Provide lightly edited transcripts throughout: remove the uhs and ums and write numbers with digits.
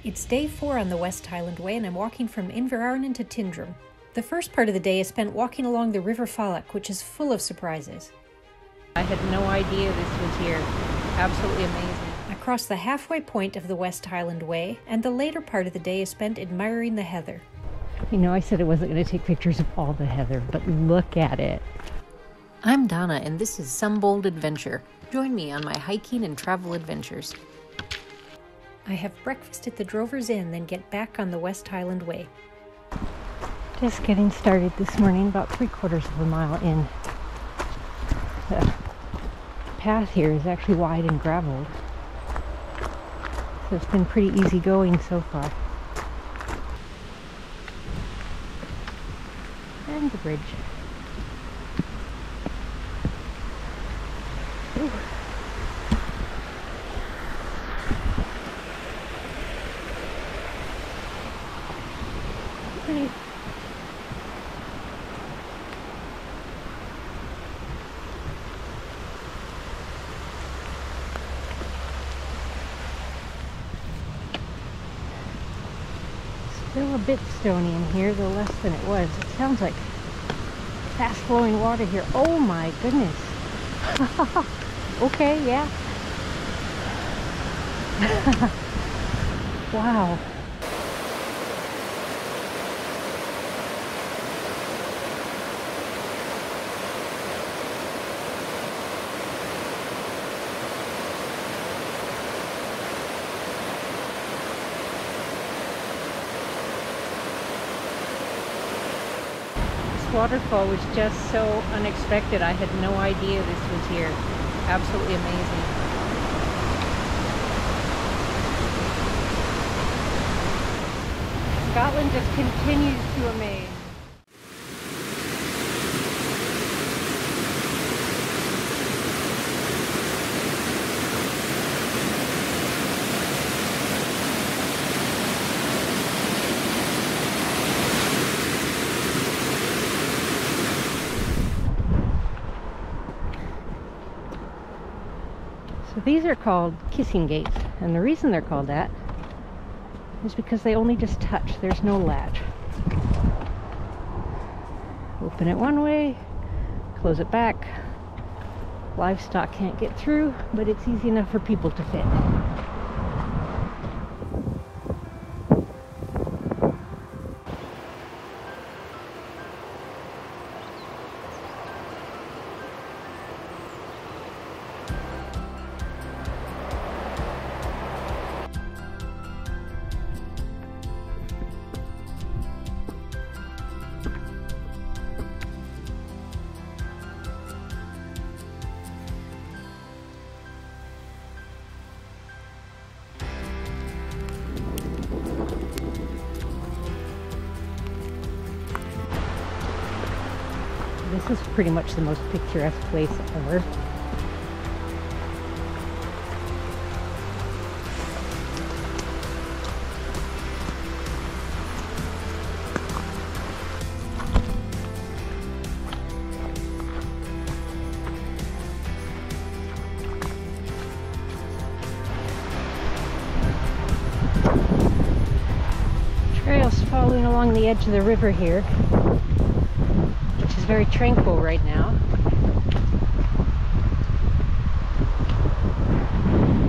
It's day 4 on the West Highland Way and I'm walking from Inverarnan to Tyndrum. The first part of the day is spent walking along the River Falloch, which is full of surprises. I had no idea this was here. Absolutely amazing. I cross the halfway point of the West Highland Way and the later part of the day is spent admiring the heather. You know, I said I wasn't going to take pictures of all the heather, but look at it. I'm Donna and this is Some Bold Adventure. Join me on my hiking and travel adventures. I have breakfast at the Drover's Inn, then get back on the West Highland Way. Just getting started this morning, about 3/4 of a mile in. The path here is actually wide and graveled, so it's been pretty easy going so far. And the bridge. Ooh. Pretty. Still a bit stony in here, though less than it was. It sounds like fast flowing water here. Oh my goodness. Okay, yeah. Wow. Waterfall was just so unexpected. I had no idea this was here. Absolutely amazing. Scotland just continues to amaze. So these are called kissing gates, and the reason they're called that is because they only just touch. There's no latch. Open it one way, close it back. Livestock can't get through, but it's easy enough for people to fit. This is pretty much the most picturesque place ever. Trails following along the edge of the river here. Very tranquil right now.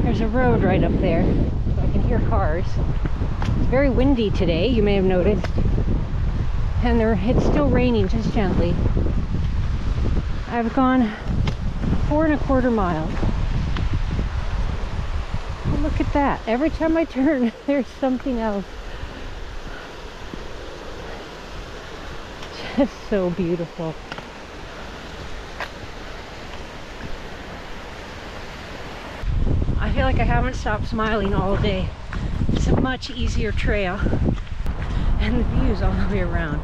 There's a road right up there, so I can hear cars. It's very windy today, you may have noticed, and it's still raining just gently. I've gone 4¼ miles. Oh, look at that. Every time I turn, there's something else. Just so beautiful. I feel like I haven't stopped smiling all day. It's a much easier trail, and the views all the way around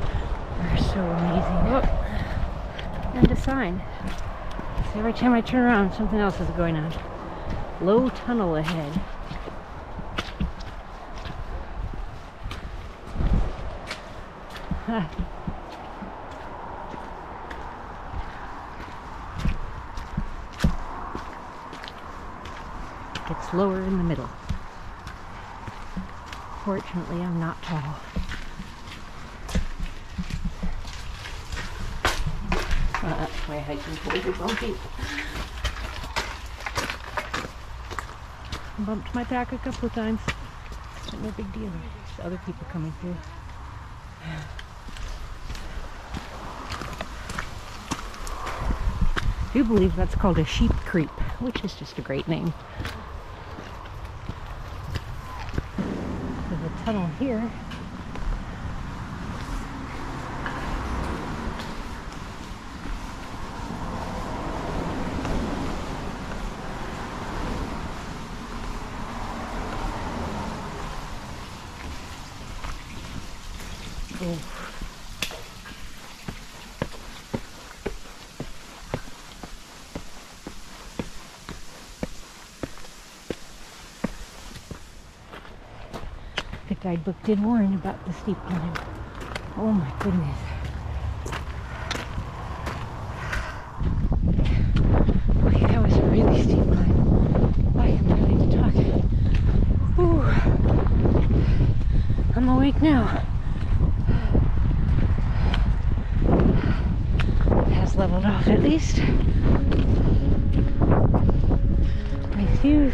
are so amazing. Look, and a sign. So every time I turn around, something else is going on. Low tunnel ahead. Gets lower in the middle. Unfortunately, I'm not tall. My hiking poles are bumpy. Bumped my pack a couple of times. But no big deal. There's other people coming through. I do believe that's called a sheep creep, which is just a great name. There's a tunnel here. Oh. The guidebook did warn about the steep climb. Oh my goodness. Okay, that was a really steep climb. I am ready to talk. Whew. I'm awake now. It has leveled off at least. Nice views.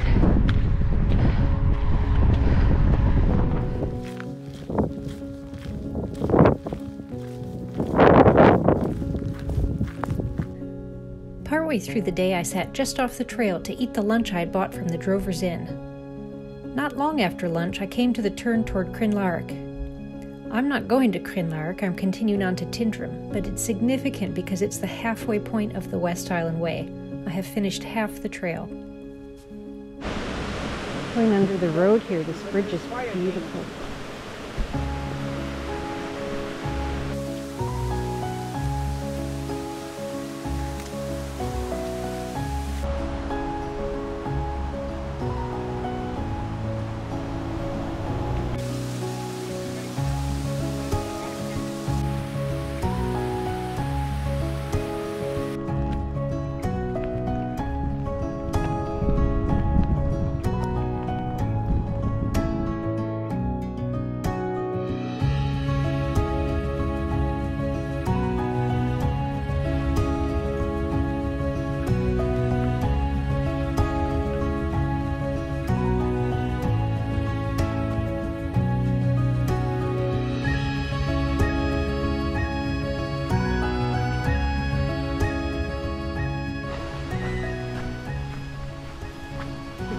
Partway through the day, I sat just off the trail to eat the lunch I had bought from the Drover's Inn. Not long after lunch, I came to the turn toward Crianlarich. I'm not going to Crianlarich, I'm continuing on to Tyndrum, but it's significant because it's the halfway point of the West Highland Way. I have finished half the trail. Going under the road here, this bridge is beautiful.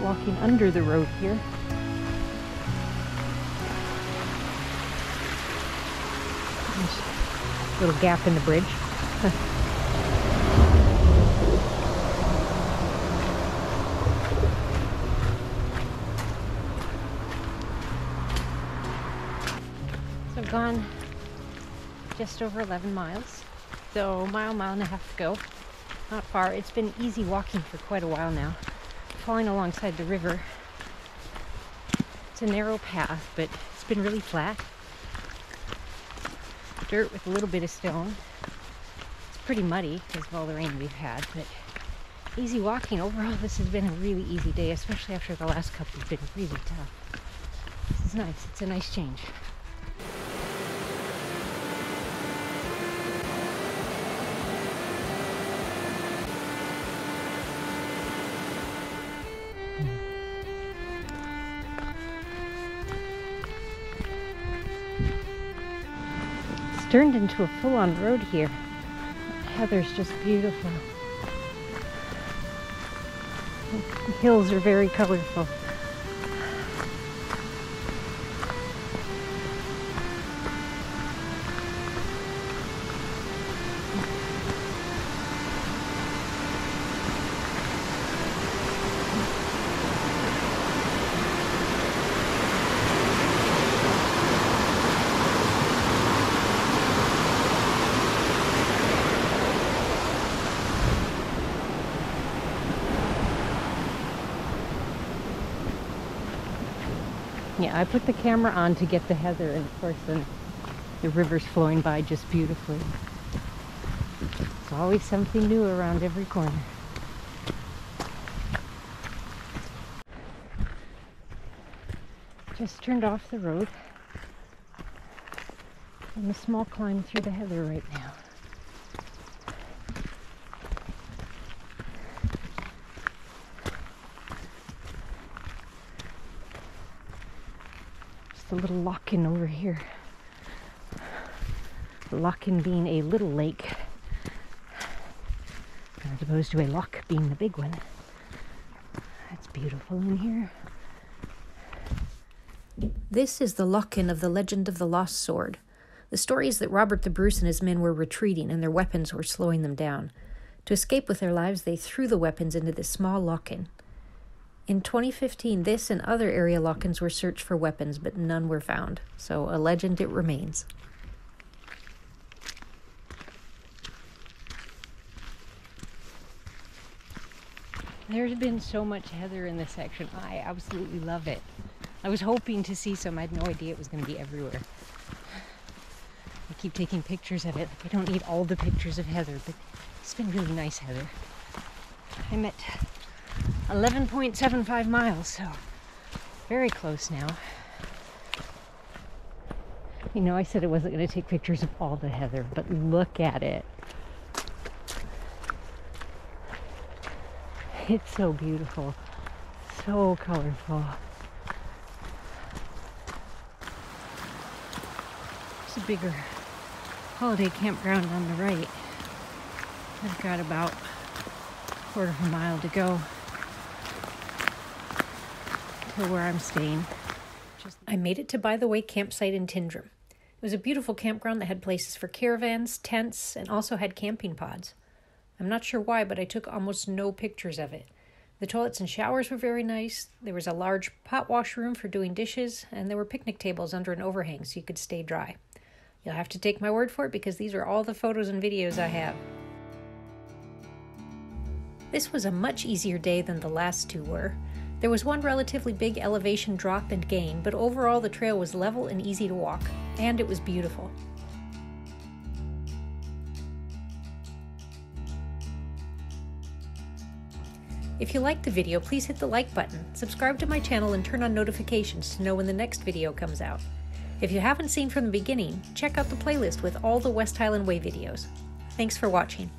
Walking under the road here. There's a little gap in the bridge. So I've gone just over 11 miles. So mile and a half to go. Not far. It's been easy walking for quite a while now. Falling alongside the river. It's a narrow path, but it's been really flat. Dirt with a little bit of stone. It's pretty muddy because of all the rain we've had, but easy walking. Overall, this has been a really easy day, especially after the last couple have been really tough. This is nice. It's a nice change. Turned into a full-on road here. The heather's just beautiful. The hills are very colorful. Yeah, I put the camera on to get the heather, and of course then the river's flowing by just beautifully. There's always something new around every corner. Just turned off the road. On a small climb through the heather right now. Just a little loch-in over here. The loch-in being a little lake, as opposed to a loch being the big one. It's beautiful in here. This is the loch-in of the legend of the lost sword. The story is that Robert the Bruce and his men were retreating and their weapons were slowing them down. To escape with their lives, they threw the weapons into this small loch-in. In 2015, this and other area loch-ins were searched for weapons, but none were found. So a legend it remains. There's been so much heather in this section. I absolutely love it. I was hoping to see some. I had no idea it was going to be everywhere. I keep taking pictures of it. Like, I don't need all the pictures of heather, but it's been really nice heather. I'm at 11.75 miles, so very close now. You know, I said I wasn't going to take pictures of all the heather, but look at it. It's so beautiful, so colorful. There's a bigger holiday campground on the right. I've got about a quarter of a mile to go to where I'm staying. I made it to By the Way campsite in Tyndrum. It was a beautiful campground that had places for caravans, tents, and also had camping pods. I'm not sure why, but I took almost no pictures of it. The toilets and showers were very nice. There was a large pot wash room for doing dishes, and there were picnic tables under an overhang so you could stay dry. You'll have to take my word for it because these are all the photos and videos I have. This was a much easier day than the last two were. There was one relatively big elevation drop and gain, but overall the trail was level and easy to walk, and it was beautiful. If you liked the video, please hit the like button, subscribe to my channel, and turn on notifications to know when the next video comes out. If you haven't seen from the beginning, check out the playlist with all the West Highland Way videos. Thanks for watching.